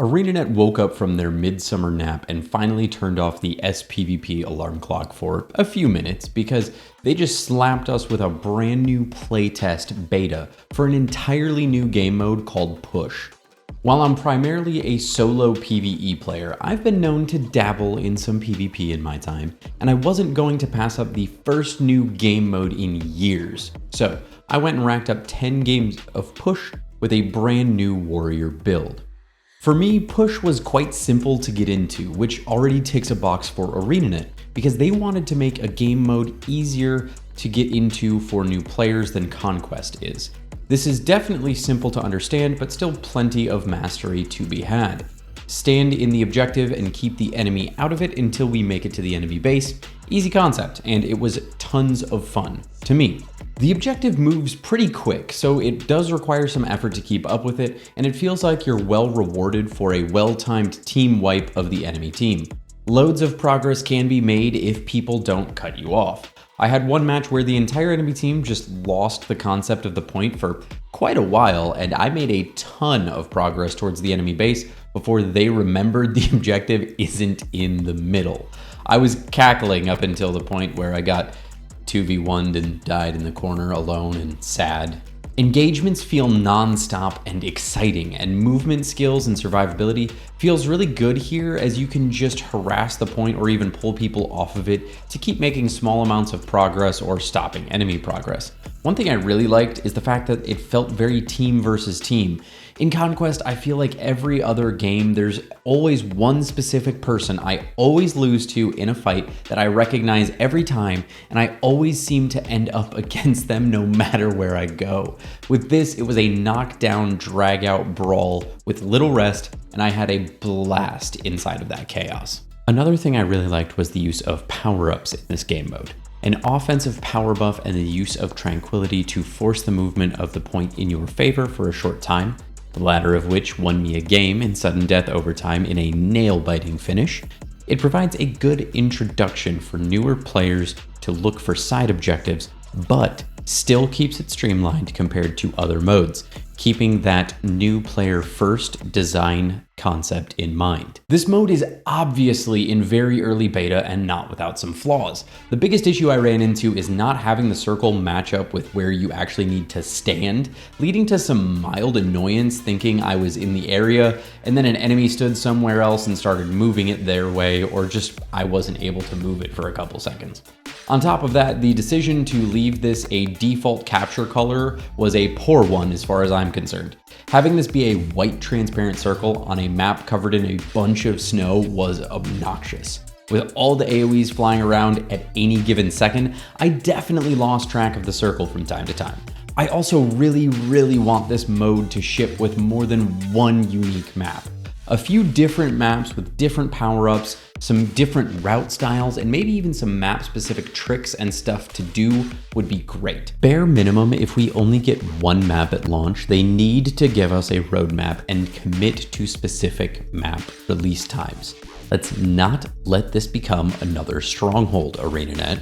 ArenaNet woke up from their midsummer nap and finally turned off the SPvP alarm clock for a few minutes because they just slapped us with a brand new playtest beta for an entirely new game mode called Push. While I'm primarily a solo PvE player, I've been known to dabble in some PvP in my time, and I wasn't going to pass up the first new game mode in years. So I went and racked up 10 games of Push with a brand new warrior build. For me, Push was quite simple to get into, which already ticks a box for ArenaNet, because they wanted to make a game mode easier to get into for new players than Conquest is. This is definitely simple to understand, but still plenty of mastery to be had. Stand in the objective and keep the enemy out of it until we make it to the enemy base. Easy concept, and it was tons of fun, to me. The objective moves pretty quick, so it does require some effort to keep up with it, and it feels like you're well rewarded for a well-timed team wipe of the enemy team. Loads of progress can be made if people don't cut you off. I had one match where the entire enemy team just lost the concept of the point for quite a while, and I made a ton of progress towards the enemy base before they remembered the objective isn't in the middle. I was cackling up until the point where I got 2v1'd and died in the corner alone and sad. Engagements feel non-stop and exciting, and movement skills and survivability feels really good here, as you can just harass the point or even pull people off of it to keep making small amounts of progress or stopping enemy progress. One thing I really liked is the fact that it felt very team versus team. In Conquest, I feel like every other game, there's always one specific person I always lose to in a fight that I recognize every time, and I always seem to end up against them no matter where I go. With this, it was a knockdown, drag-out brawl with little rest, and I had a blast inside of that chaos. Another thing I really liked was the use of power-ups in this game mode. An offensive power buff and the use of tranquility to force the movement of the point in your favor for a short time, the latter of which won me a game in sudden death overtime in a nail-biting finish. It provides a good introduction for newer players to look for side objectives, but still keeps it streamlined compared to other modes, keeping that new player first design concept in mind. This mode is obviously in very early beta and not without some flaws. The biggest issue I ran into is not having the circle match up with where you actually need to stand, leading to some mild annoyance thinking I was in the area and then an enemy stood somewhere else and started moving it their way, or just I wasn't able to move it for a couple seconds. On top of that, the decision to leave this a default capture color was a poor one as far as I'm concerned. Having this be a white transparent circle on a map covered in a bunch of snow was obnoxious. With all the AoEs flying around at any given second, I definitely lost track of the circle from time to time. I also really want this mode to ship with more than one unique map. A few different maps with different power-ups, some different route styles, and maybe even some map-specific tricks and stuff to do would be great. Bare minimum, if we only get one map at launch, they need to give us a roadmap and commit to specific map release times. Let's not let this become another Stronghold ArenaNet.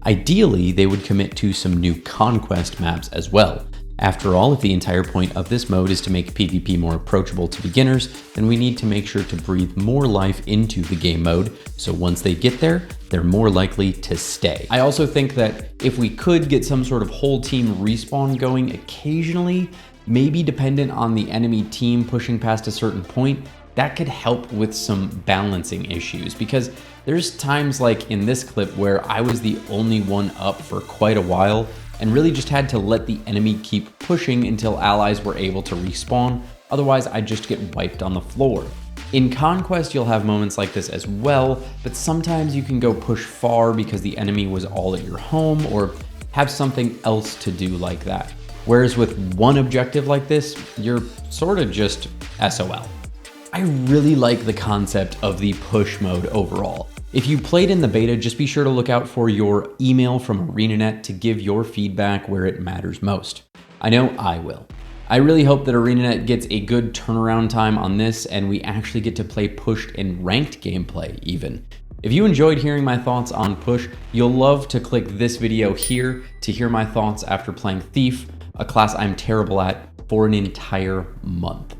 Ideally, they would commit to some new Conquest maps as well. After all, if the entire point of this mode is to make PvP more approachable to beginners, then we need to make sure to breathe more life into the game mode, so once they get there, they're more likely to stay. I also think that if we could get some sort of whole team respawn going occasionally, maybe dependent on the enemy team pushing past a certain point, that could help with some balancing issues, because there's times like in this clip where I was the only one up for quite a while and really just had to let the enemy keep pushing until allies were able to respawn, otherwise I'd just get wiped on the floor. In Conquest, you'll have moments like this as well, but sometimes you can go push far because the enemy was all at your home or have something else to do like that. Whereas with one objective like this, you're sort of just SOL. I really like the concept of the push mode overall. If you played in the beta, just be sure to look out for your email from ArenaNet to give your feedback where it matters most. I know I will. I really hope that ArenaNet gets a good turnaround time on this and we actually get to play pushed and ranked gameplay even. If you enjoyed hearing my thoughts on Push, you'll love to click this video here to hear my thoughts after playing Thief, a class I'm terrible at, for an entire month.